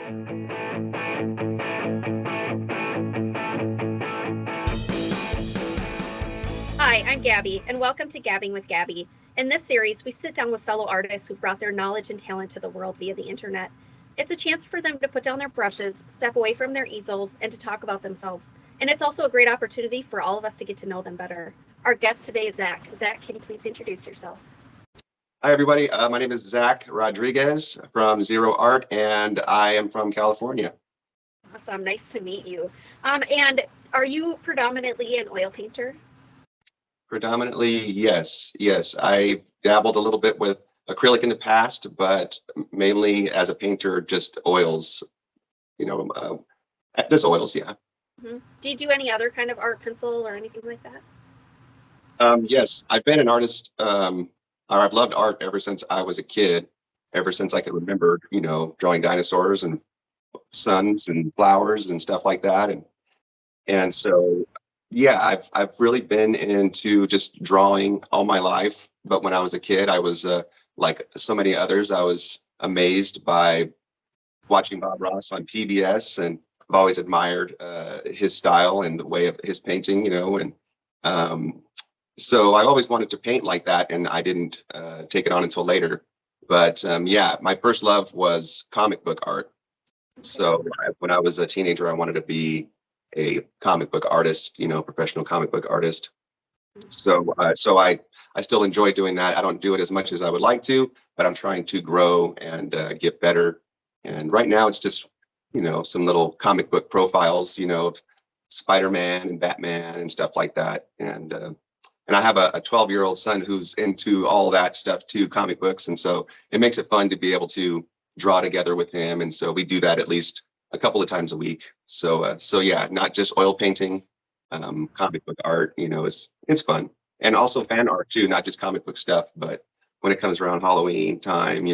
Hi, I'm Gabi, and welcome to Gabbing with Gabi. In this series, we sit down with fellow artists who've brought their knowledge and talent to the world via the internet. It's a chance for them to put down their brushes, step away from their easels, and to talk about themselves. And it's also a great opportunity for all of us to get to know them better. Our guest today is Zack. Zack, can you please introduce yourself? Hi, everybody. My name is Zack Rodriguez from Z-Ro Art, and I am from California. Awesome. Nice to meet you. And are you predominantly an oil painter? Predominantly, yes. I dabbled a little bit with acrylic in the past, but mainly as a painter, just oils, just oils, yeah. Mm-hmm. Do you do any other kind of art, pencil or anything like that? Yes, I've been an artist, or I've loved art ever since I was a kid, ever since I could remember, drawing dinosaurs and suns and flowers and stuff like that. And so, yeah, I've really been into just drawing all my life. But when I was a kid, I was like so many others, I was amazed by watching Bob Ross on PBS, and I've always admired his style and the way of his painting, and um, so I always wanted to paint like that, and I didn't take it on until later. But yeah, my first love was comic book art. So when I was a teenager, I wanted to be a comic book artist, professional comic book artist. So I still enjoy doing that. I don't do it as much as I would like to, but I'm trying to grow and get better. And right now, it's just some little comic book profiles, of Spider-Man and Batman and stuff like that. And I have a 12-year-old son who's into all that stuff too, comic books, and so it makes it fun to be able to draw together with him. And so we do that at least a couple of times a week. So yeah, not just oil painting, comic book art, it's fun. And also fan art too, not just comic book stuff, but when it comes around Halloween time,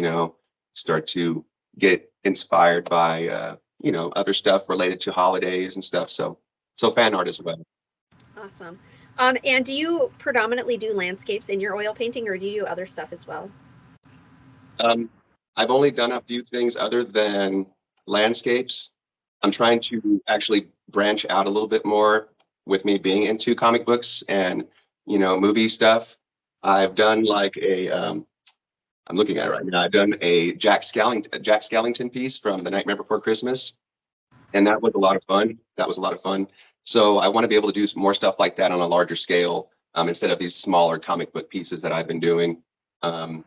start to get inspired by, other stuff related to holidays and stuff. So fan art as well. Awesome. And do you predominantly do landscapes in your oil painting, or do you do other stuff as well? I've only done a few things other than landscapes. I'm trying to actually branch out a little bit more with me being into comic books and, movie stuff. I've done like I'm looking at it right now. I've done a Jack Skellington piece from The Nightmare Before Christmas, and that was a lot of fun. So I want to be able to do some more stuff like that on a larger scale, instead of these smaller comic book pieces that I've been doing. Um,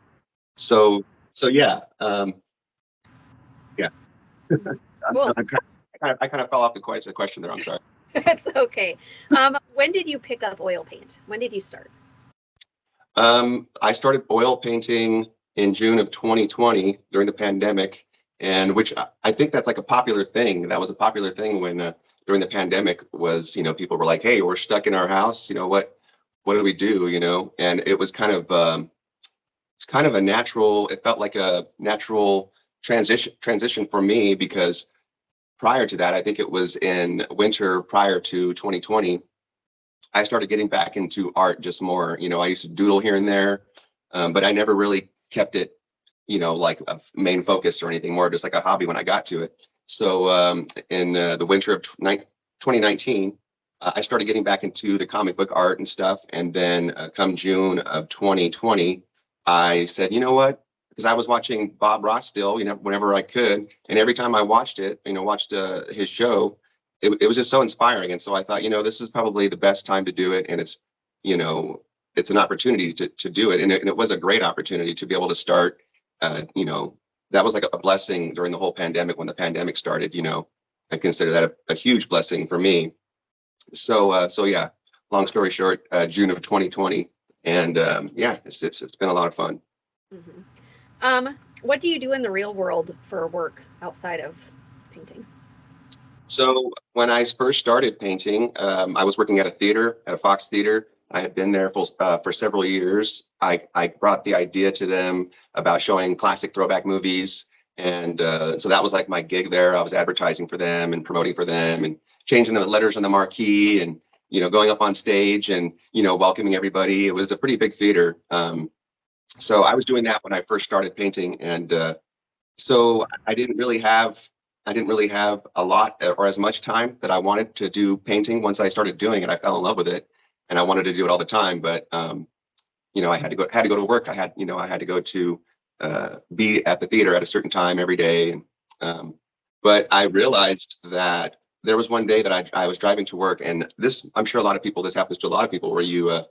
so yeah, yeah. Cool. I kind of fell off the question there. I'm sorry. It's okay. When did you pick up oil paint? When did you start? I started oil painting in June of 2020 during the pandemic, and which I think that's like a popular thing. That was a popular thing when during the pandemic was, people were like, "Hey, we're stuck in our house. What do we do?" And it was kind of it's kind of a natural. It felt like a natural transition for me, because prior to that, I think it was in winter prior to 2020, I started getting back into art just more. I used to doodle here and there, but I never really kept it, like a main focus or anything, more just like a hobby when I got to it. So in the winter of 2019, I started getting back into the comic book art and stuff. And then come June of 2020, I said, you know what? Because I was watching Bob Ross still, whenever I could. And every time I watched it, watched his show, it was just so inspiring. And so I thought, this is probably the best time to do it. And it's an opportunity to do it. And it was a great opportunity to be able to start, that was like a blessing during the whole pandemic. When the pandemic started, I consider that a huge blessing for me. So yeah, long story short, June of 2020. And yeah, it's been a lot of fun. Mm-hmm. What do you do in the real world for work outside of painting? So when I first started painting, I was working at a Fox Theater. I had been there for several years. I brought the idea to them about showing classic throwback movies. And so that was like my gig there. I was advertising for them and promoting for them and changing the letters on the marquee and, going up on stage and, welcoming everybody. It was a pretty big theater. So I was doing that when I first started painting. And so I didn't really have I didn't really have a lot or as much time that I wanted to do painting. Once I started doing it, I fell in love with it, and I wanted to do it all the time. But I had to go to work. I had to go to be at the theater at a certain time every day. And but I realized that there was one day that I was driving to work, and this, I'm sure this happens to a lot of people, where you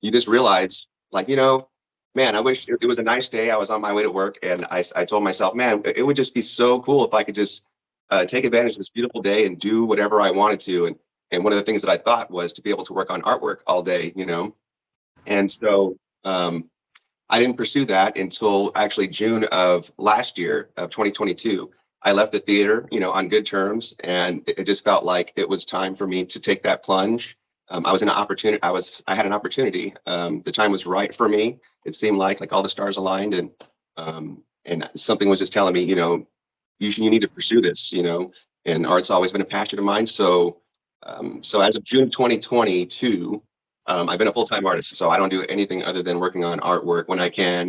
just realize, like, man, I wish it was a nice day. I was on my way to work, and I told myself, man, it would just be so cool if I could just take advantage of this beautiful day and do whatever I wanted to. And one of the things that I thought was to be able to work on artwork all day, And so I didn't pursue that until actually June of last year, of 2022. I left the theater, on good terms, and it just felt like it was time for me to take that plunge. I was in an opportunity. I had an opportunity. The time was right for me. It seemed like all the stars aligned, and something was just telling me, you need to pursue this, And art's always been a passion of mine. So as of June 2022. I've been a full-time artist, so I don't do anything other than working on artwork when I can,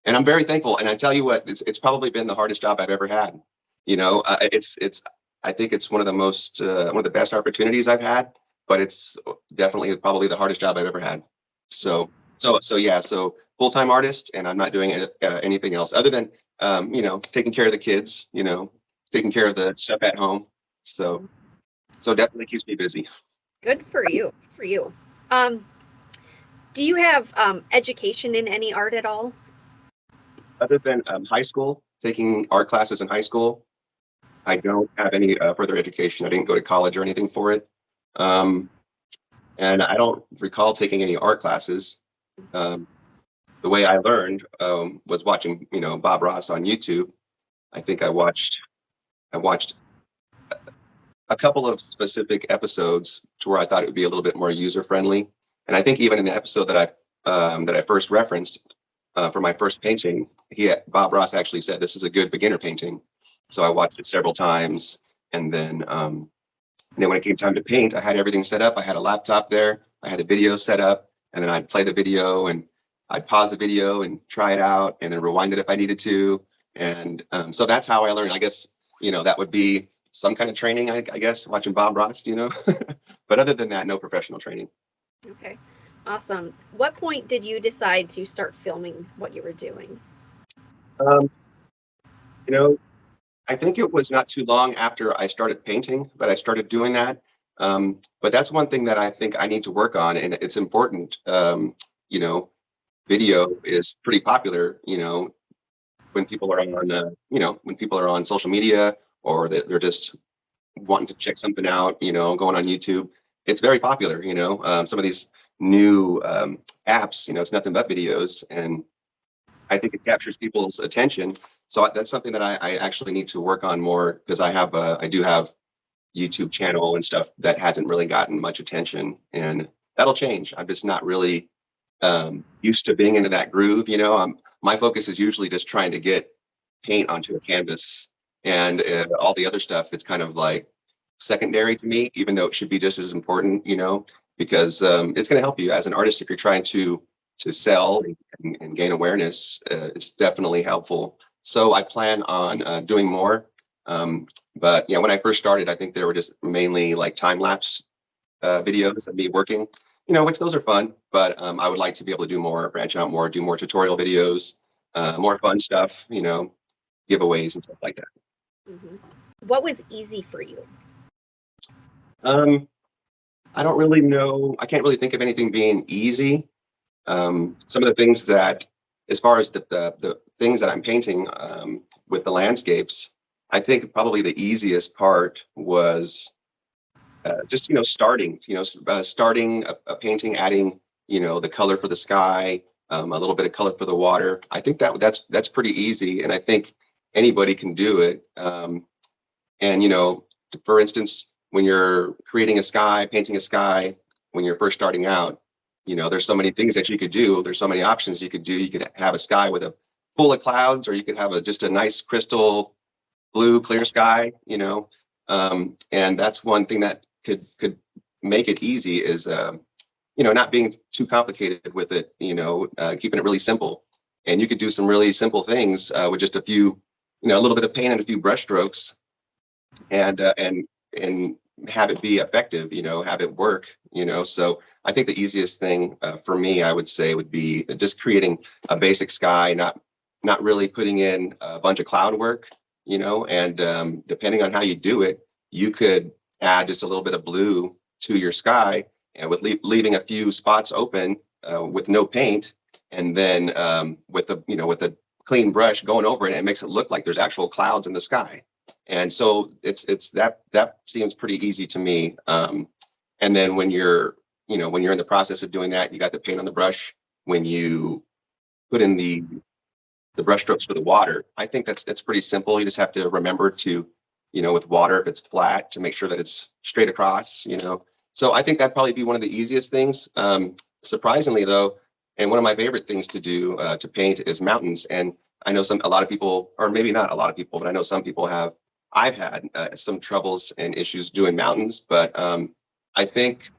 And I'm very thankful. And I tell you what, it's probably been the hardest job I've ever had. I think it's one of the best opportunities I've had, but it's definitely probably the hardest job I've ever had. So full-time artist, and I'm not doing anything else other than taking care of the kids, taking care of the stuff at home. So definitely keeps me busy. Good for you. Do you have education in any art at all? Other than high school, taking art classes in high school, I don't have any further education. I didn't go to college or anything for it. And I don't recall taking any art classes. The way I learned was watching, Bob Ross on YouTube. I think I watched a couple of specific episodes to where I thought it would be a little bit more user friendly. And I think even in the episode that I first referenced for my first painting, Bob Ross actually said this is a good beginner painting. So I watched it several times, and then when it came time to paint, I had everything set up. I had a laptop there. I had the video set up, and then I'd play the video, and I'd pause the video and try it out, and then rewind it if I needed to. And so that's how I learned. I guess that would be some kind of training, I guess, watching Bob Ross, But other than that, no professional training. Okay, awesome. What point did you decide to start filming what you were doing? I think it was not too long after I started painting that I started doing that. But that's one thing that I think I need to work on, and it's important. Video is pretty popular, when people are on social media, or they're just wanting to check something out, going on YouTube. It's very popular, some of these new apps, it's nothing but videos, and I think it captures people's attention. So that's something that I actually need to work on more, because I do have YouTube channel and stuff that hasn't really gotten much attention, and that'll change. I'm just not really used to being into that groove. My focus is usually just trying to get paint onto a canvas, and all the other stuff, it's kind of like secondary to me, even though it should be just as important, because it's going to help you as an artist if you're trying to sell and gain awareness. It's definitely helpful. So I plan on doing more. But when I first started, I think there were just mainly like time lapse videos of me working, which those are fun, but I would like to be able to do more, branch out more, do more tutorial videos, more fun stuff, giveaways and stuff like that. Mm-hmm. What was easy for you? I don't really know. I can't really think of anything being easy. Some of the things that, as far as the things that I'm painting with the landscapes, I think probably the easiest part was just starting a painting, adding the color for the sky, a little bit of color for the water. I think that's pretty easy, and I think anybody can do it. And for instance, when you're creating a sky, painting a sky, when you're first starting out, there's so many things that you could do. There's so many options you could do. You could have a sky with a full of clouds, or you could have just a nice crystal blue clear sky, and that's one thing that could make it easy, is not being too complicated with it, keeping it really simple. And you could do some really simple things with just a few, a little bit of paint and a few brush strokes, and have it be effective, have it work, So I think the easiest thing for me, I would say, would be just creating a basic sky, not really putting in a bunch of cloud work, and depending on how you do it, you could add just a little bit of blue to your sky, and with leaving a few spots open with no paint, and then with a clean brush going over it, it makes it look like there's actual clouds in the sky. And so it's that seems pretty easy to me. And then when you're in the process of doing that, you got the paint on the brush. When you put in the brush strokes for the water, I think that's pretty simple. You just have to remember to, with water, if it's flat, to make sure that it's straight across. So I think that'd probably be one of the easiest things. Surprisingly, though, and one of my favorite things to do to paint is mountains. And I know a lot of people, or maybe not a lot of people, but I know some people have. I've had some troubles and issues doing mountains, but I think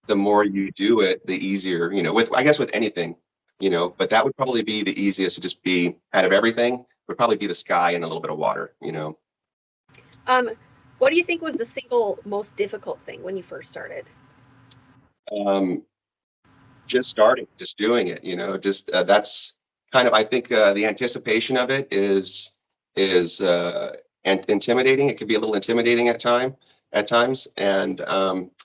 the more you do it, the easier, with, I guess, with anything, but that would probably be the easiest to just be out of everything, would probably be the sky and a little bit of water. Um, what do you think was the single most difficult thing when you first started? Um, just starting, just doing it, just that's kind of, I think the anticipation of it is and intimidating. It can be a little intimidating at times. And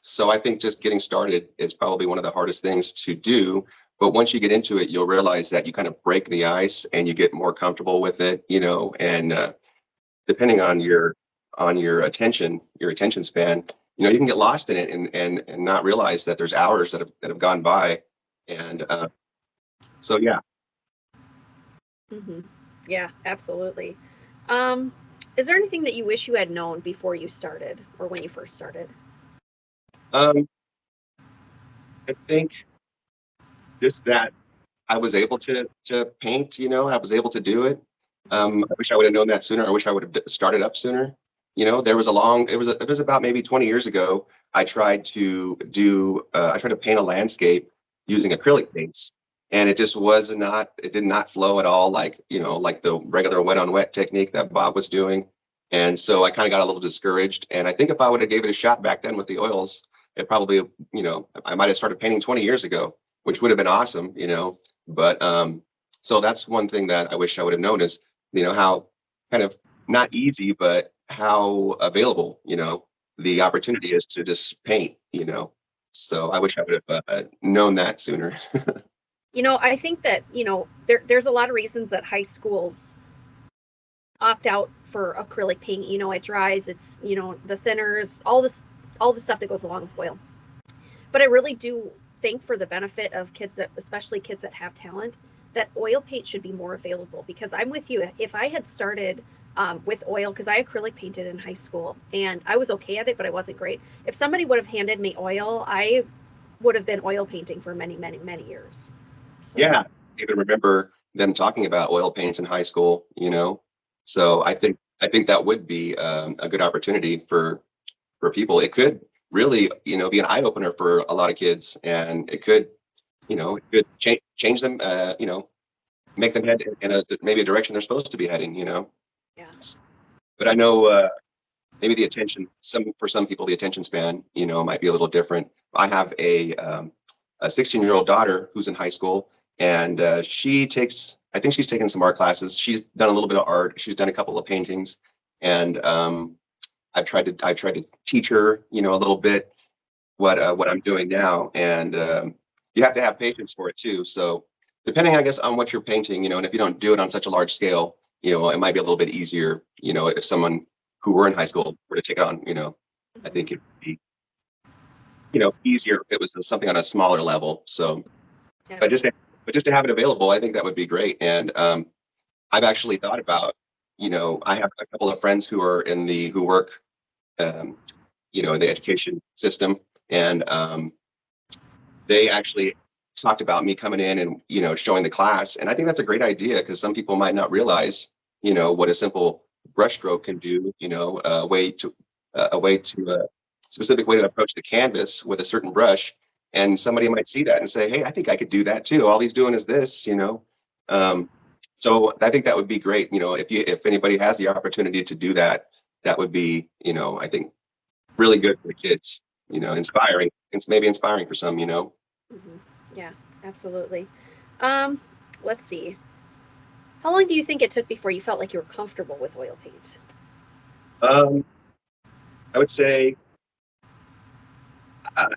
so I think just getting started is probably one of the hardest things to do. But once you get into it, you'll realize that you kind of break the ice and you get more comfortable with it, and depending on your attention span, you can get lost in it and not realize that there's hours that have gone by. And so, yeah. Mm-hmm. Yeah, absolutely. Um, is there anything that you wish you had known before you started or when you first started? Um, I think just that I was able to paint, I was able to do it. I wish I would have known that sooner. I wish I would have started up sooner. There was it was about maybe 20 years ago. I tried to paint a landscape using acrylic paints, and it did not flow at all, like the regular wet on wet technique that Bob was doing. And so I kind of got a little discouraged. And I think if I would have gave it a shot back then with the oils, it probably, I might have started painting 20 years ago, which would have been awesome. But so that's one thing that I wish I would have known is, how kind of not easy, but how available, the opportunity is to just paint. So I wish I would have known that sooner. I think that, there's a lot of reasons that high schools opt out for acrylic paint. It dries, it's, the thinners, all the stuff that goes along with oil. But I really do think for the benefit of kids especially kids that have talent, that oil paint should be more available, because I'm with you. If I had started with oil, because I acrylic painted in high school and I was okay at it, but I wasn't great. If somebody would have handed me oil, I would have been oil painting for many, many, many years. So. Yeah, I even remember them talking about oil paints in high school. So I think that would be a good opportunity for people. It could really, be an eye opener for a lot of kids, and it could, change them, make them head in maybe a direction they're supposed to be heading. Yeah. But I know maybe for some people, the attention span, might be a little different. I have a 16-year-old daughter who's in high school, and I think she's taken some art classes. She's done a little bit of art. She's done a couple of paintings, and I tried to teach her, a little bit what I'm doing now, and you have to have patience for it too. So depending, I guess, on what you're painting, and if you don't do it on such a large scale, it might be a little bit easier, if someone who were in high school were to take on, I think it would be, easier if it was something on a smaller level. So, Yeah. but just to have it available, I think that would be great. And I've actually thought about, I have a couple of friends who work, um, in the education system, and they actually talked about me coming in and showing the class. And I think that's a great idea, because some people might not realize what a simple brush stroke can do. A specific way to approach the canvas with a certain brush, and somebody might see that and say, hey, I think I could do that too. All he's doing is this. um, so I think that would be great. If anybody has the opportunity to do that, that would be, I think really good for the kids, inspiring. It's maybe inspiring for some, Hmm. Yeah, absolutely. Um, let's see. How long do you think it took before you felt like you were comfortable with oil paint? Um, I would say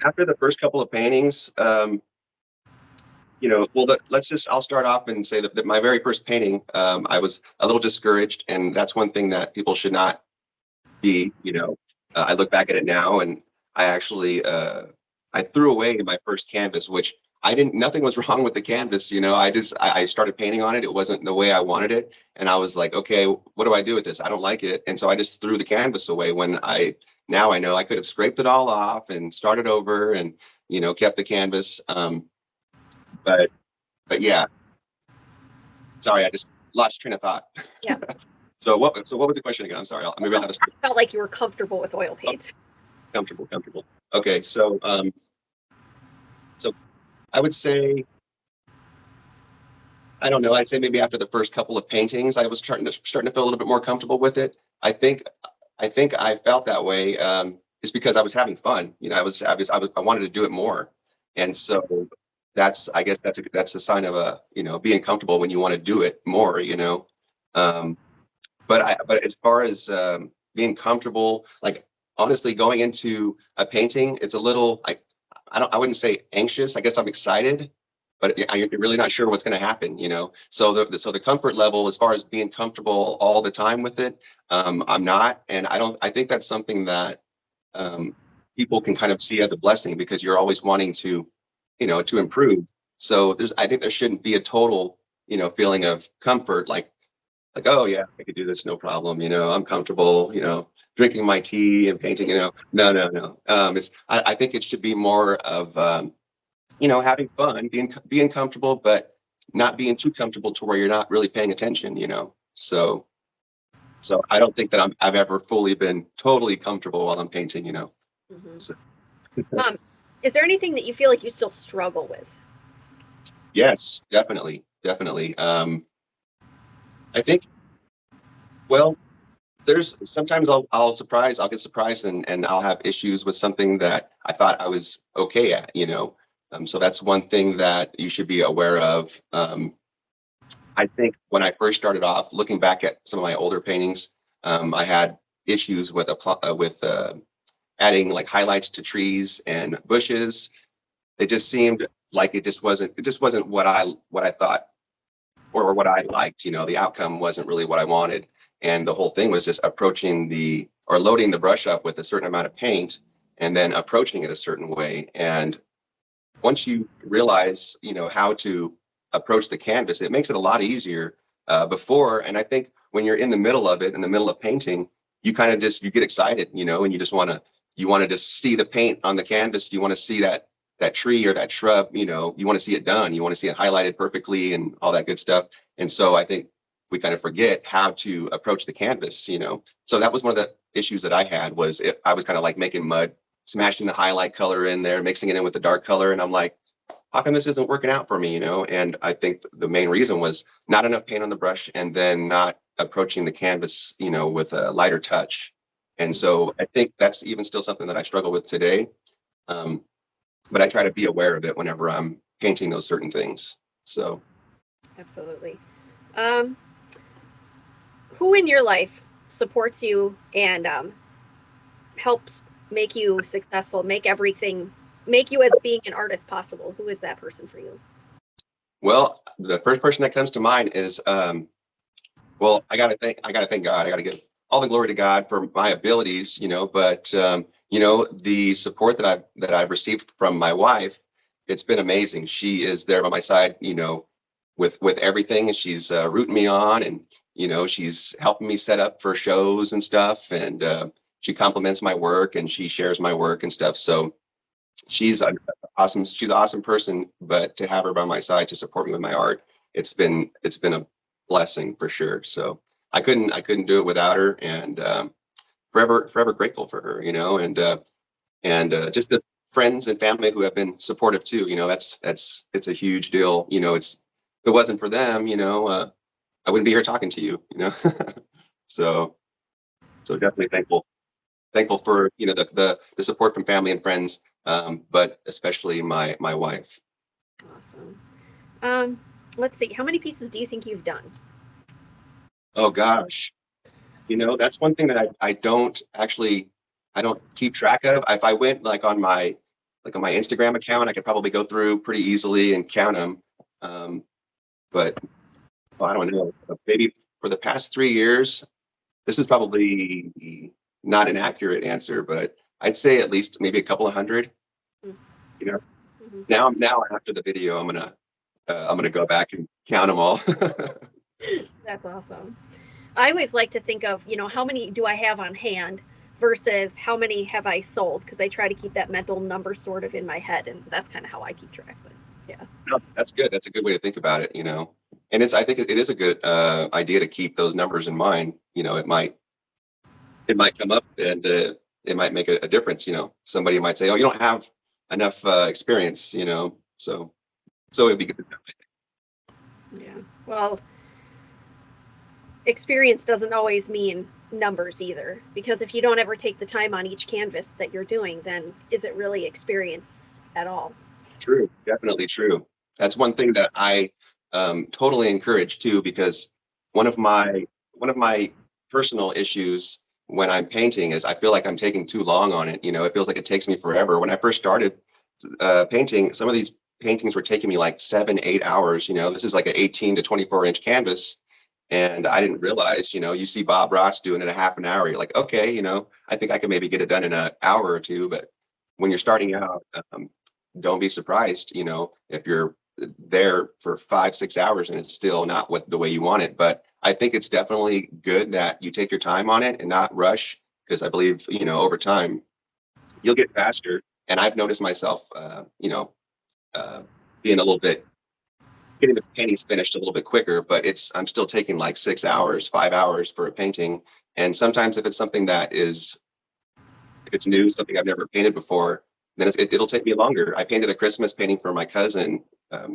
after the first couple of paintings, well, I'll start off and say that my very first painting, I was a little discouraged. And that's one thing that people should not be, I look back at it now, and I actually, I threw away my first canvas, which nothing was wrong with the canvas. I started painting on it. It wasn't the way I wanted it. And I was like, okay, what do I do with this? I don't like it. And so I just threw the canvas away now I know I could have scraped it all off and started over and, kept the canvas. But yeah, sorry, I just lost train of thought. Yeah. So what was the question again? I'm sorry. Maybe I'll have a Felt like you were comfortable with oil paint. comfortable. Okay, so I would say, I don't know. I'd say maybe after the first couple of paintings, I was starting to feel a little bit more comfortable with it. I think I felt that way just because I was having fun. I wanted to do it more, and so I guess that's a sign of being comfortable when you want to do it more. Um, but as far as being comfortable, like honestly, going into a painting, it's a little like I wouldn't say anxious. I guess I'm excited, but I'm really not sure what's going to happen. So the comfort level, as far as being comfortable all the time with it, I'm not, and I don't. I think that's something that um, people can kind of see as a blessing because you're always wanting to improve. So I think there shouldn't be a total, feeling of comfort, like, oh yeah, I could do this, no problem. I'm comfortable, drinking my tea and painting, no. I think it should be more of, having fun, being comfortable, but not being too comfortable to where you're not really paying attention. So I don't think that I've ever fully been totally comfortable while I'm painting. Hmm. So, Um, is there anything that you feel like you still struggle with? yes, definitely, definitely. I think, well, there's sometimes I'll get surprised and I'll have issues with something that I thought I was okay at. So that's one thing that you should be aware of. I think when I first started off, looking back at some of my older paintings, I had issues with adding like highlights to trees and bushes. It just seemed like it just wasn't what I thought or what I liked. The outcome wasn't really what I wanted. And the whole thing was just loading the brush up with a certain amount of paint and then approaching it a certain way. And once you realize, how to approach the canvas, it makes it a lot easier before. And I think when you're in the middle of it, in the middle of painting, you kind of you get excited, and you want to just see the paint on the canvas. You want to see that tree or that shrub, you want to see it done. You want to see it highlighted perfectly and all that good stuff. And so I think we kind of forget how to approach the canvas. So that was one of the issues that I had I was kind of like making mud, smashing the highlight color in there, mixing it in with the dark color. And I'm like, how come this isn't working out for me? And I think the main reason was not enough paint on the brush and then not approaching the canvas, with a lighter touch. And so I think that's even still something that I struggle with today. Um, but I try to be aware of it whenever I'm painting those certain things. So, Absolutely. Um, who in your life supports you and helps make you successful, make you as being an artist possible? Who is that person for you? well, the first person that comes to mind is, well, I gotta thank God. I gotta give all the glory to God for my abilities, but the support that I've received from my wife, it's been amazing. She is there by my side, with everything. She's rooting me on, and she's helping me set up for shows and stuff, and she compliments my work and she shares my work and stuff. So she's awesome. She's an awesome person, but to have her by my side to support me with my art, it's been a blessing for sure. So I couldn't do it without her, and forever grateful for her. And just the friends and family who have been supportive too. It's a huge deal. If it wasn't for them, I wouldn't be here talking to you. So So definitely thankful for, you know, the support from family and friends, but especially my wife. Awesome. Um, let's see. How many pieces do you think you've done? Oh gosh, you know, that's one thing that I don't keep track of. If I went like on my Instagram account, I could probably go through pretty easily and count them. But well, I don't know. Maybe for the past 3 years, this is probably not an accurate answer, but I'd say at least maybe a couple of hundred. You know, Mm-hmm. now after the video, I'm gonna go back and count them all. That's awesome. I always like to think of, how many do I have on hand versus how many have I sold? Because I try to keep that mental number sort of in my head, and that's kind of how I keep track of it. Yeah. No, that's good. That's a good way to think about it. You know, and I think it is a good idea to keep those numbers in mind. You know, it might come up and it might make a difference. You know, somebody might say, "Oh, you don't have enough experience." You know, so it'd be good. Yeah. Well, experience doesn't always mean numbers either, because if you don't ever take the time on each canvas that you're doing, then is it really experience at all? True, definitely true. That's one thing that I totally encourage too, because one of my one of my personal issues when I'm painting is I feel like I'm taking too long on it. You know, it feels like it takes me forever. When I first started painting, some of these paintings were taking me like 7, 8 hours. You know, this is like an 18 to 24-inch canvas. And I didn't realize, you know, you see Bob Ross doing it a half an hour. You're like, okay, you know, I think I can maybe get it done in an hour or two. But when you're starting out, don't be surprised, you know, if you're there for 5, 6 hours and it's still not what the way you want it. But I think it's definitely good that you take your time on it and not rush, because I believe, you know, over time you'll get faster. And I've noticed myself, uh, being a little bit getting the paintings finished a little bit quicker, but I'm still taking like 6 hours, 5 hours for a painting. And sometimes if it's something that is if it's new, something I've never painted before, then it'll take me longer. I painted a Christmas painting for my cousin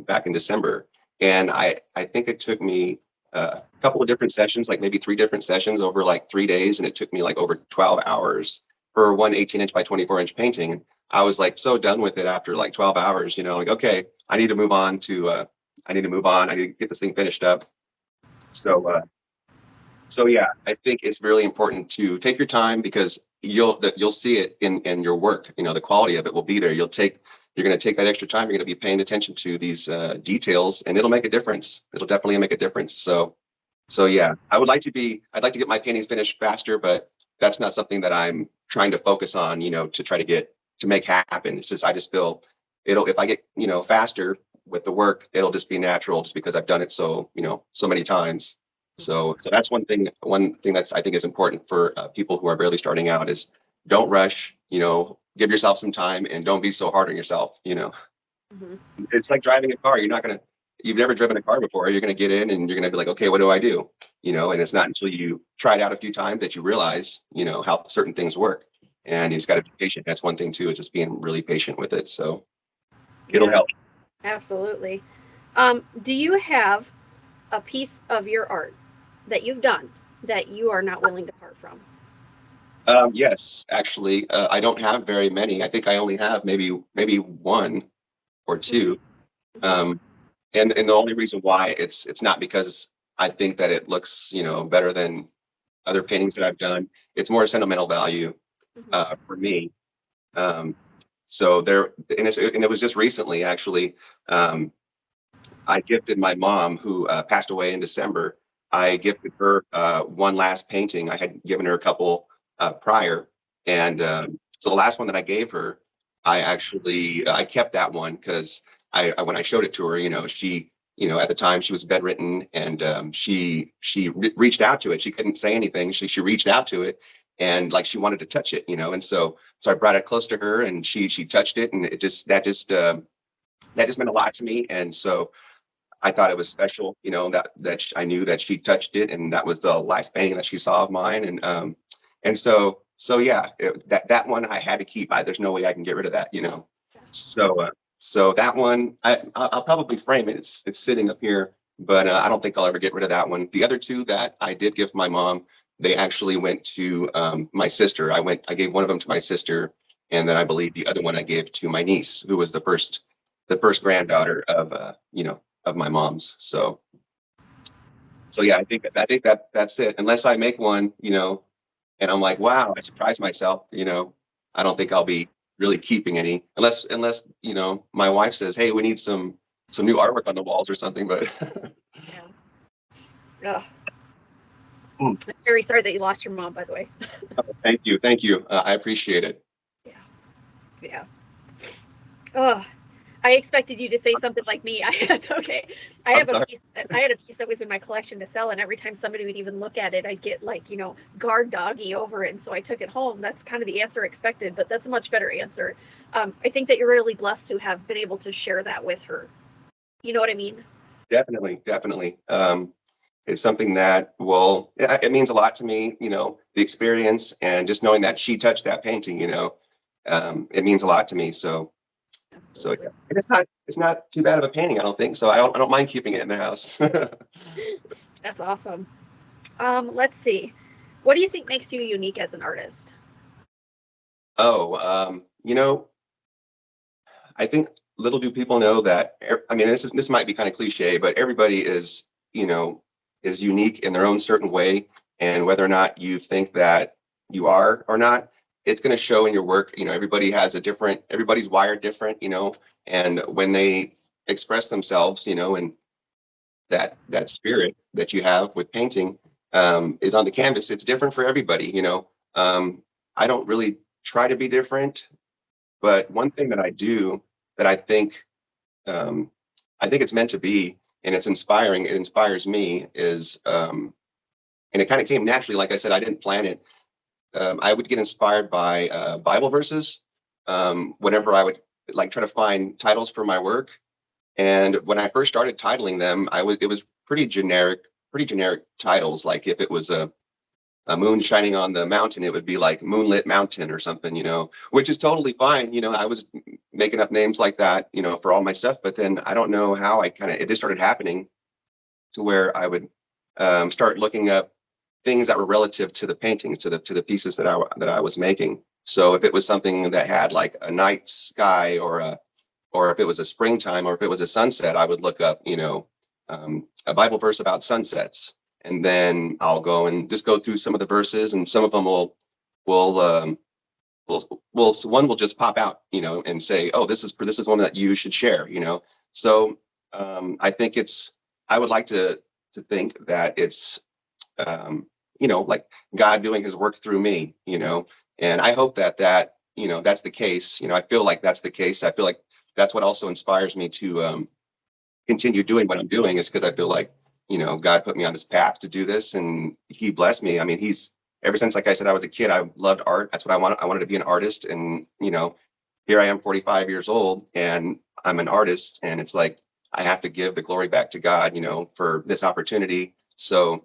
back in December, and I think it took me a couple of different sessions, like maybe 3 different sessions over like 3 days, and it took me like over 12 hours for one 18-inch by 24-inch painting. And I was like so done with it after like 12 hours, you know, like okay, I need to move on to I need to move on. I need to get this thing finished up. So so yeah, I think it's really important to take your time, because you'll see it in your work. You know, the quality of it will be there. You're going to take that extra time. You're going to be paying attention to these details, and it'll make a difference. It'll definitely make a difference. So yeah, I'd like to get my paintings finished faster, but that's not something that I'm trying to focus on. You know, to try to make happen. It's just I just feel if I get faster with the work, it'll just be natural, just because I've done it so many times. So that's one thing that's I think is important for people who are barely starting out is don't rush. You know, give yourself some time and don't be so hard on yourself. You know, Mm-hmm. it's like driving a car. You've never driven a car before. You're gonna get in and you're gonna be like, okay, what do I do? You know, and it's not until you try it out a few times that you realize, you know, how certain things work. And you just got to be patient. That's one thing too, is just being really patient with it. So it'll Yeah, help. absolutely. Do you have a piece of your art that you've done that you are not willing to part from? Yes, actually, I don't have very many. I think I only have maybe one or Mm-hmm. two. Um, and the only reason why it's not because I think that it looks better than other paintings that I've done. It's more sentimental value Mm-hmm. for me. Um, so and it was just recently actually. I gifted my mom, who passed away in December. I gifted her one last painting. I had given her a couple prior, and so the last one that I gave her, I kept that one because when I showed it to her, at the time she was bedridden, and she reached out to it. She couldn't say anything. She reached out to it, and like she wanted to touch it, and so I brought it close to her, and she touched it, and that just meant a lot to me, and so I thought it was special, I knew that she touched it, and that was the last painting that she saw of mine, and so yeah, that one I had to keep. There's no way I can get rid of that. So that one I'll probably frame it. It's sitting up here, but I don't think I'll ever get rid of that one. The other two that I did give my mom, they actually went to my sister. I gave one of them to my sister, and then I believe the other one I gave to my niece, who was the first granddaughter of of my mom's. So yeah, I think that's it. Unless I make one, and I'm like, wow, I surprised myself, I don't think I'll be really keeping any unless my wife says, hey, we need some new artwork on the walls or something. But Yeah. Ugh. I'm very sorry that you lost your mom, by the way. Thank you. I appreciate it. Yeah. Yeah. Oh, I expected you to say something like me. Okay. I I'm have a sorry. piece. I had a piece that was in my collection to sell, and every time somebody would even look at it, I'd get like guard doggy over it, and so I took it home. That's kind of the answer expected, but that's a much better answer. I think that you're really blessed to have been able to share that with her. You know what I mean? Definitely. It's something that, well, it means a lot to me, the experience and just knowing that she touched that painting, it means a lot to me. So yeah. And it's not too bad of a painting, I don't think. So I don't mind keeping it in the house. That's awesome. Let's see. What do you think makes you unique as an artist? Oh, I think little do people know that. I mean, this might be kind of cliche, but everybody you know, is unique in their own certain way, and whether or not you think that you are or not, it's going to show in your work. Everybody's wired different, and when they express themselves, and that spirit that you have with painting is on the canvas. It's different for everybody, I don't really try to be different, but one thing that I do that um, I think it's meant to be, and it's inspiring. It inspires me. And it kind of came naturally. Like I said, I didn't plan it. I would get inspired by Bible verses whenever I would like try to find titles for my work. And when I first started titling them, it was pretty generic titles. Like if it was a moon shining on the mountain, it would be like Moonlit Mountain or something, which is totally fine. I was making up names like that, for all my stuff. But then I don't know how it just started happening to where I would start looking up things that were relative to the paintings, to the pieces that I was making. So if it was something that had like a night sky or if it was a springtime or if it was a sunset, I would look up, a Bible verse about sunsets. And then I'll go and just go through some of the verses, and some of them will so one will just pop out, and say, "Oh, this is one that you should share," So I think I would like to think that it's like God doing His work through me, and I hope that that's the case. I feel like that's the case. I feel like that's what also inspires me to continue doing what I'm doing, is because I feel like, God put me on this path to do this, and He blessed me. I mean, ever since, like I said, I was a kid, I loved art. That's what I wanted. I wanted to be an artist. And, here I am 45 years old and I'm an artist, and it's like, I have to give the glory back to God, for this opportunity. So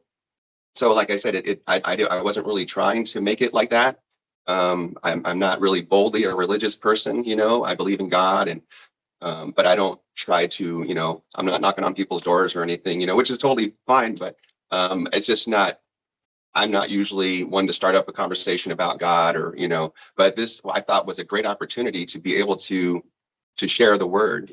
like I said, I wasn't really trying to make it like that. I'm not really boldly a religious person, I believe in God, and but I don't try to, I'm not knocking on people's doors or anything, which is totally fine. But it's just not, I'm not usually one to start up a conversation about God or, but this I thought was a great opportunity to be able to share the word,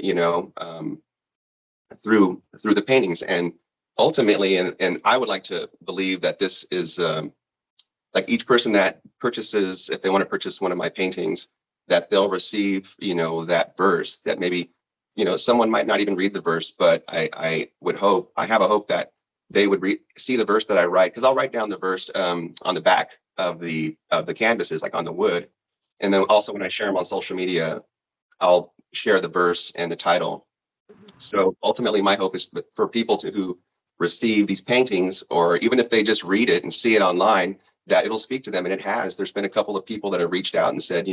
through the paintings. And ultimately, and I would like to believe that this is like each person that purchases, if they want to purchase one of my paintings, that they'll receive, that verse that maybe, someone might not even read the verse, but I have a hope that they would see the verse that I write, because I'll write down the verse on the back of the canvases, like on the wood. And then also when I share them on social media, I'll share the verse and the title. So ultimately, my hope is for people who receive these paintings, or even if they just read it and see it online, that it'll speak to them. And it has. There's been a couple of people that have reached out and said,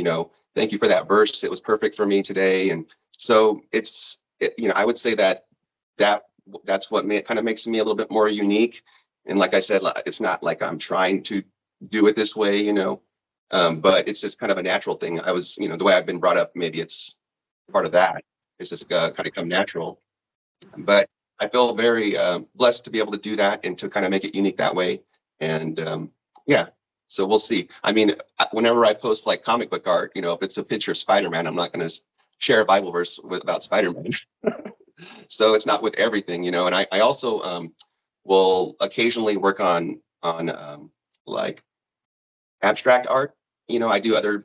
thank you for that verse. It was perfect for me today. And so I would say that's what kind of makes me a little bit more unique. And like I said, it's not like I'm trying to do it this way, but it's just kind of a natural thing. The way I've been brought up, maybe it's part of that. It's just kind of come natural. But I feel very blessed to be able to do that and to kind of make it unique that way. And Yeah. So we'll see. I mean, whenever I post like comic book art, if it's a picture of Spider-Man, I'm not going to share a Bible verse about Spider-Man. So it's not with everything, and I also will occasionally work on like abstract art. I do other.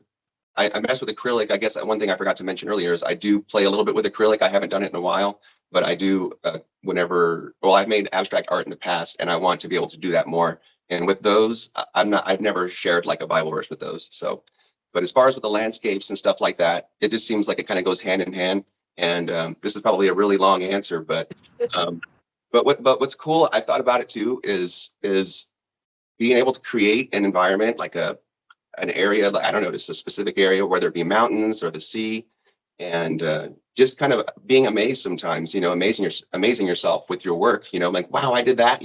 I mess with acrylic. I guess one thing I forgot to mention earlier is I do play a little bit with acrylic. I haven't done it in a while, but I do whenever. Well, I've made abstract art in the past, and I want to be able to do that more. And with those, I'm not. I've never shared like a Bible verse with those. So, but as far as with the landscapes and stuff like that, it just seems like it kind of goes hand in hand. And this is probably a really long answer, um, what's cool, I thought about it too, is being able to create an environment like an area, I don't know, just a specific area, whether it be mountains or the sea, and just kind of being amazed sometimes, amazing yourself with your work, like, wow, I did that,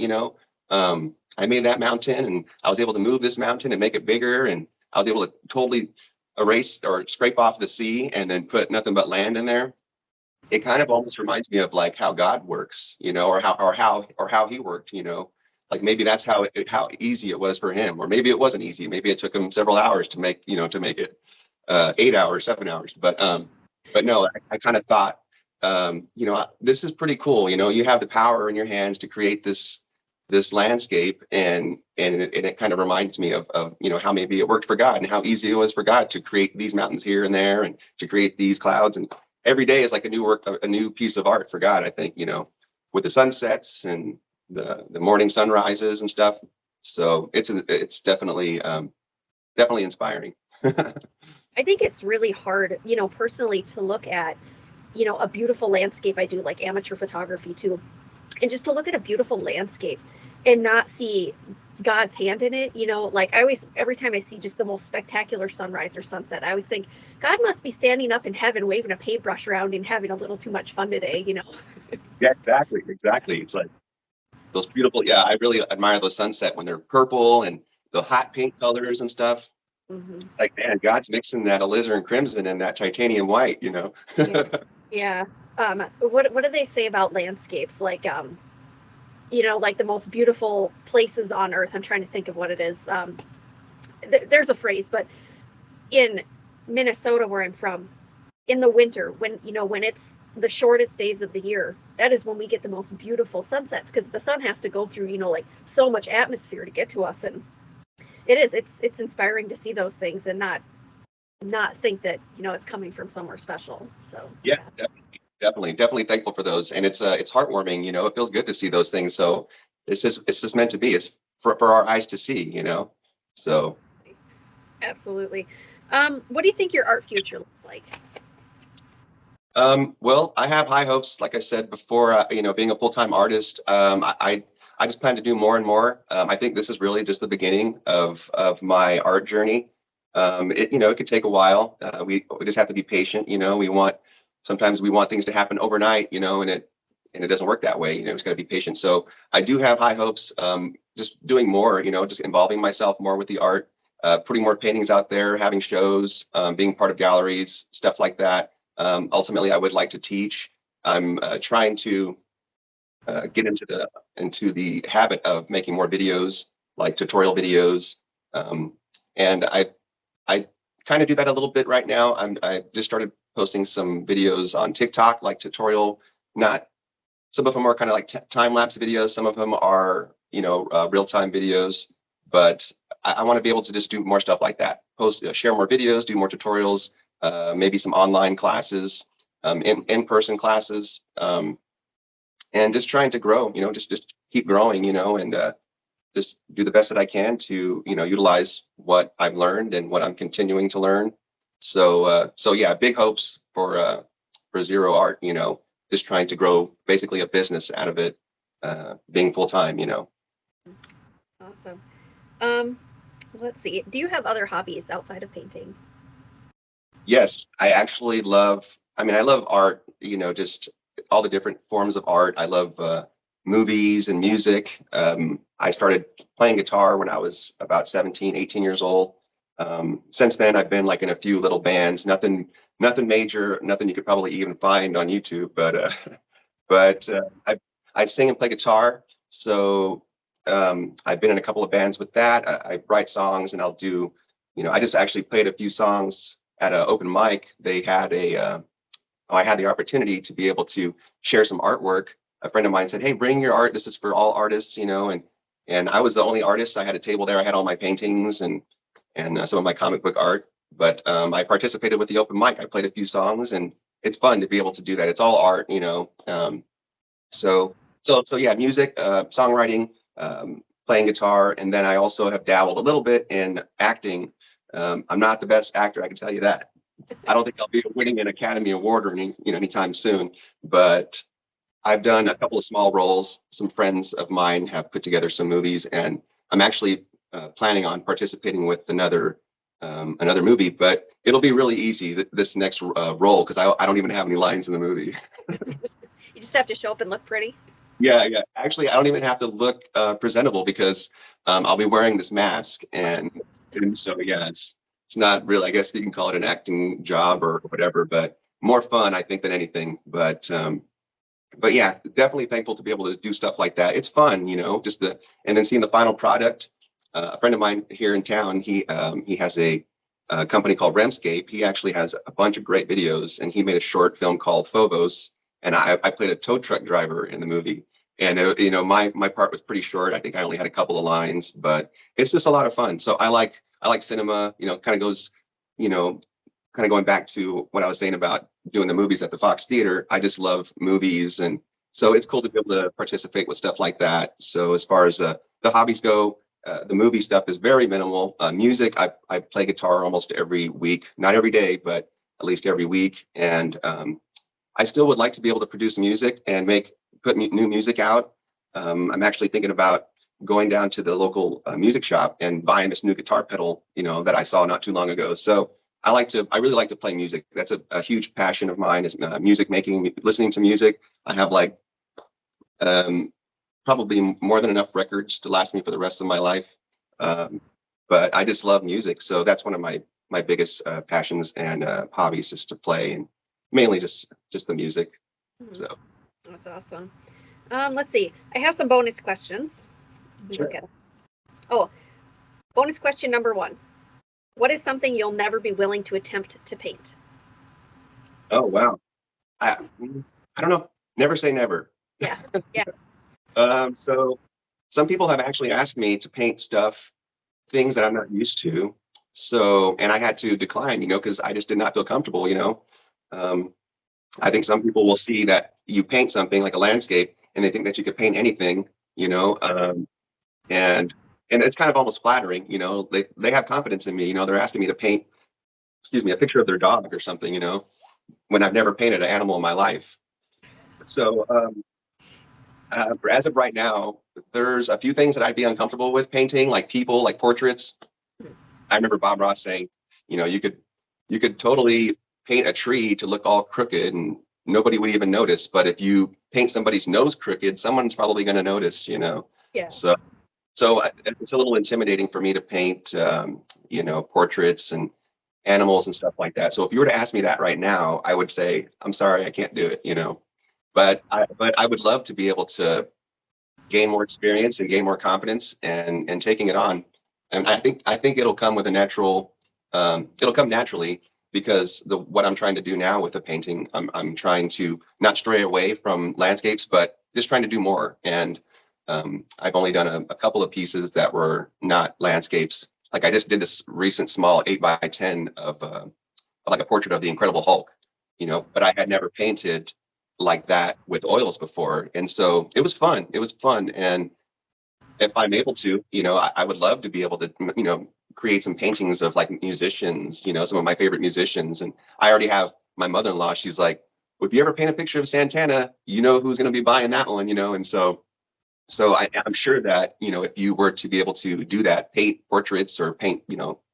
I made that mountain and I was able to move this mountain and make it bigger. And I was able to totally erase or scrape off the sea and then put nothing but land in there. It kind of almost reminds me of like how God works, or how he worked, like maybe that's how easy it was for him, or maybe it wasn't easy. Maybe it took him several hours to make it 8 hours, 7 hours. But no, I kind of thought, this is pretty cool. You have the power in your hands to create this landscape, and it kind of reminds me of how maybe it worked for God and how easy it was for God to create these mountains here and there and to create these clouds. And every day is like a new piece of art for God, I think, with the sunsets and the morning sunrises and stuff. So it's definitely inspiring. I think it's really hard, personally to look at, a beautiful landscape. I do like amateur photography too. And just to look at a beautiful landscape and not see God's hand in it, like I always, every time I see just the most spectacular sunrise or sunset, I always think God must be standing up in heaven, waving a paintbrush around and having a little too much fun today. Yeah, exactly. It's like those beautiful. Yeah, I really admire the sunset when they're purple and the hot pink colors and stuff. Hmm. Like, man, God's mixing that alizarin crimson and that titanium white. Yeah. Yeah. What do they say about landscapes? Like, like the most beautiful places on earth. I'm trying to think of what it is. There's a phrase, but in Minnesota, where I'm from, in the winter, when it's the shortest days of the year, that is when we get the most beautiful sunsets because the sun has to go through, like so much atmosphere to get to us, and it's inspiring to see those things and not think that it's coming from somewhere special. So Yeah, definitely thankful for those, and it's heartwarming. It feels good to see those things. So it's just meant to be. It's for our eyes to see. So absolutely. What do you think your art future looks like? well, I have high hopes. Like I said before, being a full-time artist, I just plan to do more and more. I think this is really just the beginning of my art journey. It could take a while. We just have to be patient. Sometimes we want things to happen overnight. And it doesn't work that way. It's got to be patient. So I do have high hopes. Just doing more. Just involving myself more with the art, putting more paintings out there, having shows, being part of galleries, stuff like that. Ultimately, I would like to teach. I'm trying to get into the habit of making more videos, like tutorial videos, um, and I kind of do that a little bit right now. I just started posting some videos on TikTok, like tutorial. Not Some of them are kind of like time lapse videos. Some of them are real time videos. But I want to be able to just do more stuff like that. Share more videos, do more tutorials, maybe some online classes, in-person classes, and just trying to grow. Just keep growing. And just do the best that I can to utilize what I've learned and what I'm continuing to learn. So yeah, big hopes for ZRo Art. Just trying to grow basically a business out of it, being full time. Awesome. Um, let's see. Do you have other hobbies outside of painting? Yes, I actually love. I mean, I love art. Just all the different forms of art. I love movies and music. I started playing guitar when I was about 17, 18 years old. Since then, I've been like in a few little bands. Nothing major. Nothing you could probably even find on YouTube. But I sing and play guitar. So I've been in a couple of bands with that. I write songs and I'll do, I just actually played a few songs at an open mic. They had I had the opportunity to be able to share some artwork. A friend of mine said, "Hey, bring your art. This is for all artists," and I was the only artist. I had a table there. I had all my paintings and some of my comic book art. But I participated with the open mic. I played a few songs, and it's fun to be able to do that. It's all art. So yeah, music, songwriting, playing guitar, and then I also have dabbled a little bit in acting. I'm not the best actor, I can tell you that. I don't think I'll be winning an Academy Award or anytime soon, but I've done a couple of small roles. Some friends of mine have put together some movies, and I'm actually planning on participating with another movie. But it'll be really easy this next role because I don't even have any lines in the movie. You just have to show up and look pretty. Yeah. Actually, I don't even have to look presentable because I'll be wearing this mask, and so yeah, it's not really. I guess you can call it an acting job or whatever, but more fun, I think, than anything. But yeah, definitely thankful to be able to do stuff like that. It's fun, and then seeing the final product. A friend of mine here in town, he has a company called Remscape. He actually has a bunch of great videos, and he made a short film called Phobos, and I played a tow truck driver in the movie. And my part was pretty short. I think I only had a couple of lines, but it's just a lot of fun. So I like cinema. Kind of goes, kind of going back to what I was saying about doing the movies at the Fox Theater. I just love movies, and so it's cool to be able to participate with stuff like that. So as far as the hobbies go, the movie stuff is very minimal. Music, I play guitar almost every week, not every day, but at least every week. And I still would like to be able to produce music and put new music out. I'm actually thinking about going down to the local music shop and buying this new guitar pedal, that I saw not too long ago. So I really like to play music. That's a huge passion of mine is music making, listening to music. I have probably more than enough records to last me for the rest of my life. But I just love music. So that's one of my biggest passions and hobbies, just to play, and mainly just the music. Mm-hmm. So that's awesome. Let's see. I have some bonus questions. Sure. Oh, bonus question number 1. What is something you'll never be willing to attempt to paint? Oh, wow. I don't know. Never say never. Yeah. So some people have actually asked me to paint things that I'm not used to. So, and I had to decline, because I just did not feel comfortable, I think some people will see that you paint something like a landscape and they think that you could paint anything, and it's kind of almost flattering, they have confidence in me, they're asking me to paint, a picture of their dog or something, when I've never painted an animal in my life. So, as of right now, there's a few things that I'd be uncomfortable with painting, like people, like portraits. I remember Bob Ross saying, you could totally paint a tree to look all crooked and nobody would even notice. But if you paint somebody's nose crooked, someone's probably going to notice, Yeah. So it's a little intimidating for me to paint, portraits and animals and stuff like that. So if you were to ask me that right now, I would say, I'm sorry, I can't do it, but I would love to be able to gain more experience and gain more confidence and taking it on. And I think it'll come with it'll come naturally, because what I'm trying to do now with the painting, I'm trying to not stray away from landscapes, but just trying to do more. And I've only done a couple of pieces that were not landscapes. Like I just did this recent small 8x10 of like a portrait of the Incredible Hulk, but I had never painted like that with oils before. And so it was fun. And if I'm able to, I would love to be able to, create some paintings of like musicians, some of my favorite musicians. And I already have my mother-in-law. She's like, well, if you ever paint a picture of Santana, who's going to be buying that one, and so I'm sure that, if you were to be able to do that, paint portraits or paint,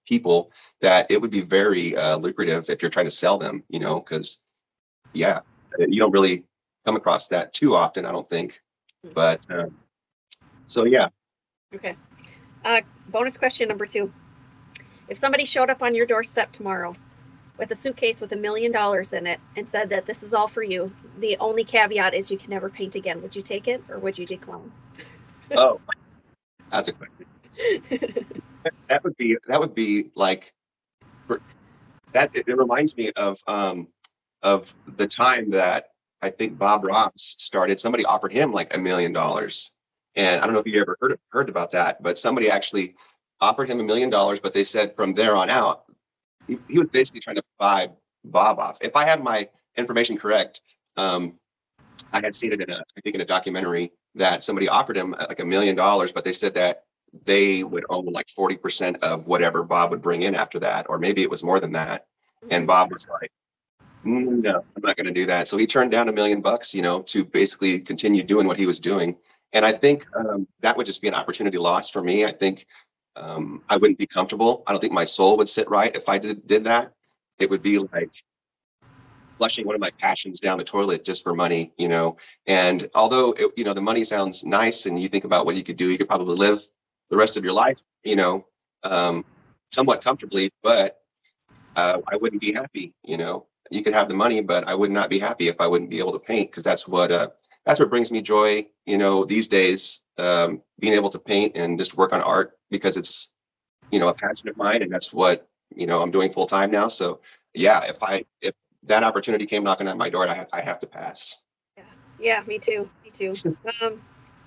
people, that it would be very lucrative if you're trying to sell them, because yeah, you don't really come across that too often, I don't think. But so yeah. Okay. Bonus question number 2. If somebody showed up on your doorstep tomorrow with a suitcase with $1 million in it and said that this is all for you, the only caveat is you can never paint again, would you take it or would you decline? Oh, That's a question. That would be like for- that. It reminds me of the time that I think Bob Ross started. Somebody offered him like $1 million, and I don't know if you ever heard about that, but somebody actually offered him $1 million, but they said from there on out, he was basically trying to buy Bob off. If I have my information correct, um, I had seen it I think in a documentary that somebody offered him like $1 million, but they said that they would own like 40% of whatever Bob would bring in after that, or maybe it was more than that. And Bob was like, no, I'm not going to do that. So he turned down $1 million, to basically continue doing what he was doing. And I think that would just be an opportunity lost for me. I think I wouldn't be comfortable. I don't think my soul would sit right if I did that. It would be like flushing one of my passions down the toilet just for money. And although the money sounds nice, and you think about what you could do, you could probably live the rest of your life, um, somewhat comfortably, but I wouldn't be happy. You could have the money, but I would not be happy if I wouldn't be able to paint, because that's what brings me joy. These days, being able to paint and just work on art, because it's a passion of mine, and that's what I'm doing full time now. So yeah, if that opportunity came knocking at my door, I have to pass. Yeah, yeah, me too. Me too. Um, I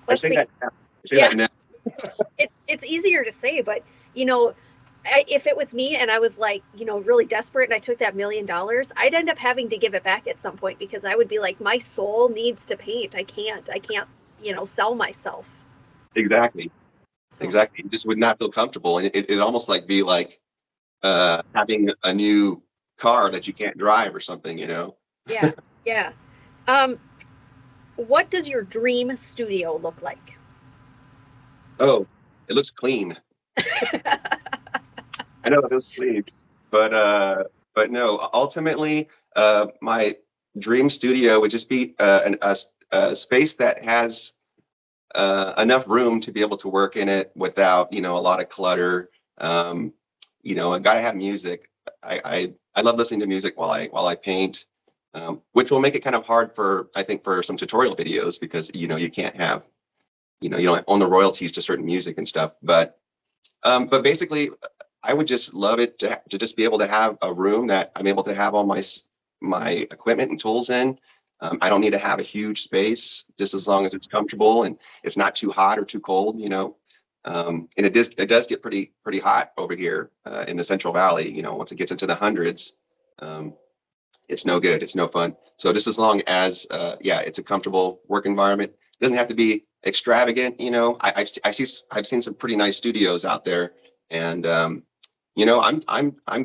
let's say see. that now. I say Yeah, that now. it's easier to say, but you know, if it was me and I was like, really desperate and I took that $1 million, I'd end up having to give it back at some point, because I would be like, my soul needs to paint. I can't, sell myself. Exactly. So Exactly. You just would not feel comfortable, and it almost like be like having a new car that you can't drive or something. yeah, yeah. Um, what does your dream studio look like? Oh, it looks clean. I know it looks clean, but no. Ultimately, my dream studio would just be a space that has enough room to be able to work in it without a lot of clutter. I gotta have music. I love listening to music while I paint, which will make it kind of hard for, I think, for some tutorial videos, because you can't have, you don't own the royalties to certain music and stuff. But basically, I would just love it to just be able to have a room that I'm able to have all my equipment and tools in. I don't need to have a huge space, just as long as it's comfortable and it's not too hot or too cold. And it does get pretty hot over here in the Central Valley. Once it gets into the hundreds, um, it's no good. It's no fun. So just as long as yeah, it's a comfortable work environment. It doesn't have to be extravagant. I've seen some pretty nice studios out there, and I'm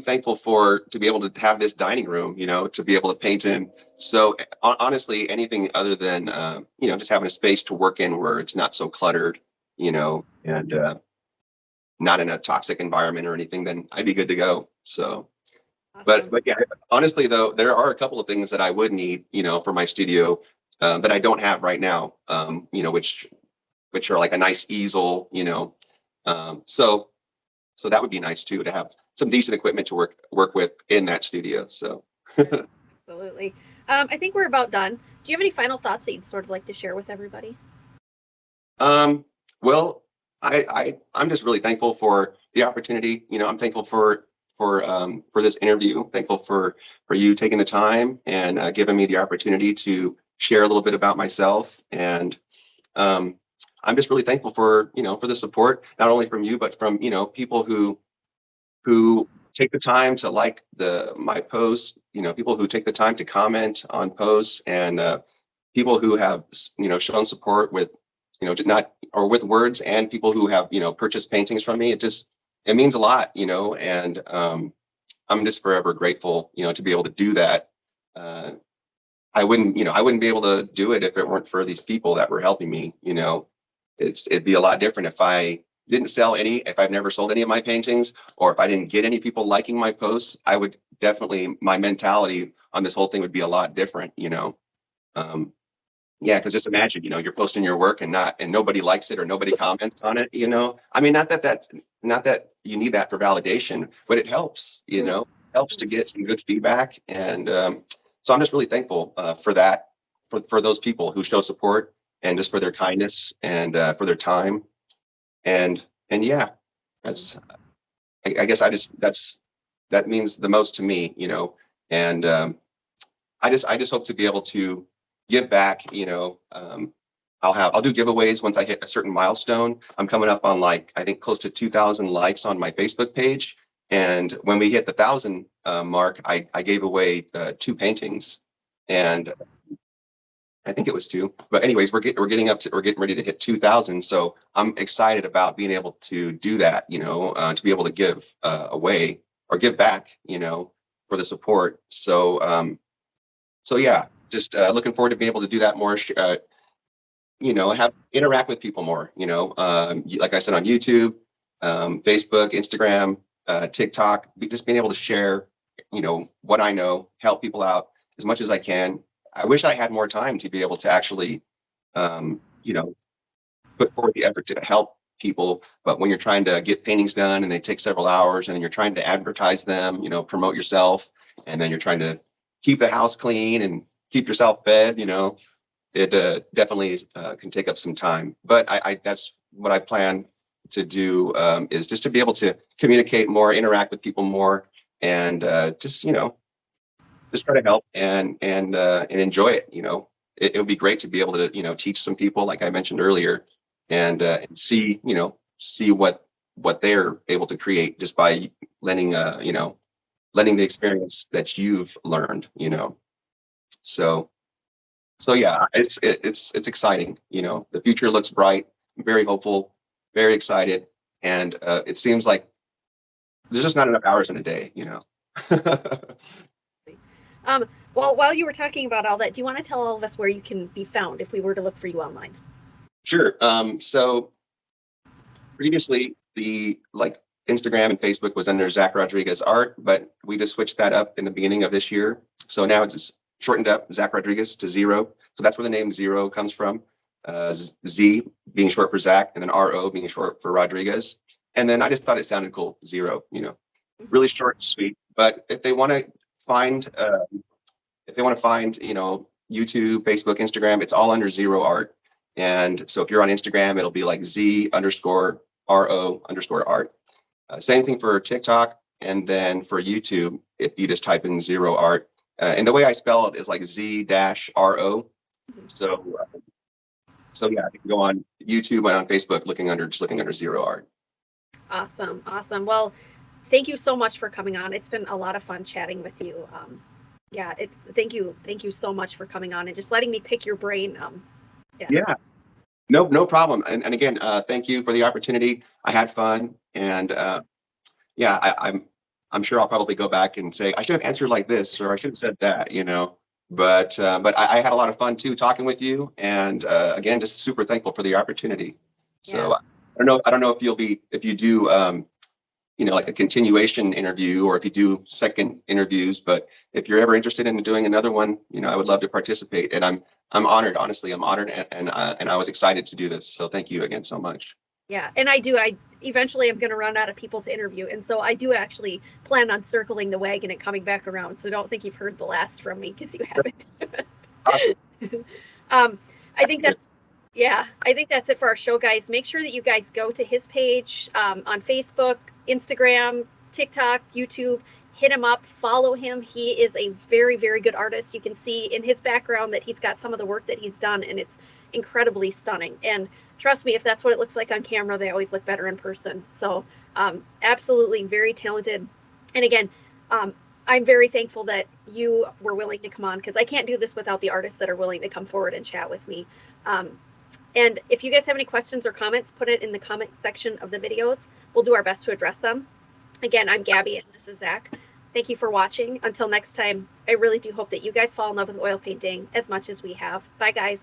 thankful to be able to have this dining room. To be able to paint in. So honestly, anything other than just having a space to work in where it's not so cluttered, and not in a toxic environment or anything, then I'd be good to go. So. But Awesome. but yeah, honestly though, there are a couple of things that I would need, for my studio, that I don't have right now. Which are like a nice easel. So that would be nice too, to have some decent equipment to work with in that studio. So Absolutely. I think we're about done. Do you have any final thoughts that you'd sort of like to share with everybody? um, well, I'm just really thankful for the opportunity. I'm thankful for this interview. Thankful for you taking the time and giving me the opportunity to share a little bit about myself. And um, I'm just really thankful for the support, not only from you, but from people who take the time to like my posts. People who take the time to comment on posts, and people who have shown support with not or with words, and people who have purchased paintings from me. It means a lot. And I'm just forever grateful to be able to do that. uh, I wouldn't be able to do it if it weren't for these people that were helping me. It'd be a lot different if I didn't sell any, if I've never sold any of my paintings, or if I didn't get any people liking my posts. I would definitely, my mentality on this whole thing would be a lot different. um, yeah, because just imagine, you're posting your work and nobody likes it or nobody comments on it. I mean, not that you need that for validation, but it helps. Helps to get some good feedback. And so I'm just really thankful for that, for those people who show support, and just for their kindness, and for their time. and yeah, that's, I guess that means the most to me, and I just hope to be able to give back, I'll do giveaways once I hit a certain milestone. I'm coming up on like, I think close to 2,000 likes on my Facebook page. And when we hit the 1,000 mark, I gave away 2 paintings, and I think it was 2. But anyways, we're getting ready to hit 2,000. So I'm excited about being able to do that, to be able to give away or give back, for the support. So yeah, just looking forward to being able to do that more. Have interact with people more. Like I said, on YouTube, Facebook, Instagram, TikTok, just being able to share, what I know, help people out as much as I can. I wish I had more time to be able to actually, put forth the effort to help people. But when you're trying to get paintings done and they take several hours, and then you're trying to advertise them, promote yourself, and then you're trying to keep the house clean and keep yourself fed, it definitely can take up some time. But I that's what I plan to do, is just to be able to communicate more, interact with people more, and just try to help and enjoy it. It would be great to be able to teach some people, like I mentioned earlier, and see what they're able to create just by lending letting the experience that you've learned. So yeah, it's exciting. The future looks bright. I'm very hopeful, very excited, and it seems like there's just not enough hours in a day. Well, while you were talking about all that, do you want to tell all of us where you can be found if we were to look for you online? Sure. So previously, the Instagram and Facebook was under Zack Rodriguez Art, but we just switched that up in the beginning of this year. So now it's just shortened up, Zack Rodriguez to Z-Ro. So that's where the name Z-Ro comes from. Z being short for Zack, and then RO being short for Rodriguez. And then I just thought it sounded cool, Z-Ro. Really short and sweet. But if they want to find, YouTube, Facebook, Instagram, it's all under Z-Ro Art. And so if you're on Instagram, it'll be like Z_RO_art. Same thing for TikTok, and then for YouTube, if you just type in Z-Ro Art. And the way I spell it is like Z-RO. So yeah, you can go on YouTube and on Facebook looking under Z-Ro Art. Awesome. Well, thank you so much for coming on. It's been a lot of fun chatting with you. Thank you so much for coming on and just letting me pick your brain. Yeah. No problem. And again, thank you for the opportunity. I had fun, and I'm sure I'll probably go back and say I should have answered like this, or I should have said that, But I had a lot of fun too talking with you, and again, just super thankful for the opportunity. So I don't know if you do like a continuation interview, or if you do second interviews, but if you're ever interested in doing another one, I would love to participate. And I'm honored, honestly. I'm honored, and I was excited to do this. So thank you again so much. Yeah, and I eventually am going to run out of people to interview, and so I do actually plan on circling the wagon and coming back around. So don't think you've heard the last from me, because you haven't. Awesome. I think that's it for our show, guys. Make sure that you guys go to his page on Facebook, Instagram, TikTok, YouTube. Hit him up, follow him. He is a very, very good artist. You can see in his background that he's got some of the work that he's done, and it's incredibly stunning. And trust me, if that's what it looks like on camera, they always look better in person. So absolutely very talented. And again, I'm very thankful that you were willing to come on, because I can't do this without the artists that are willing to come forward and chat with me. And if you guys have any questions or comments, put it in the comment section of the videos. We'll do our best to address them. Again, I'm Gabi, and this is Zack. Thank you for watching. Until next time, I really do hope that you guys fall in love with oil painting as much as we have. Bye, guys.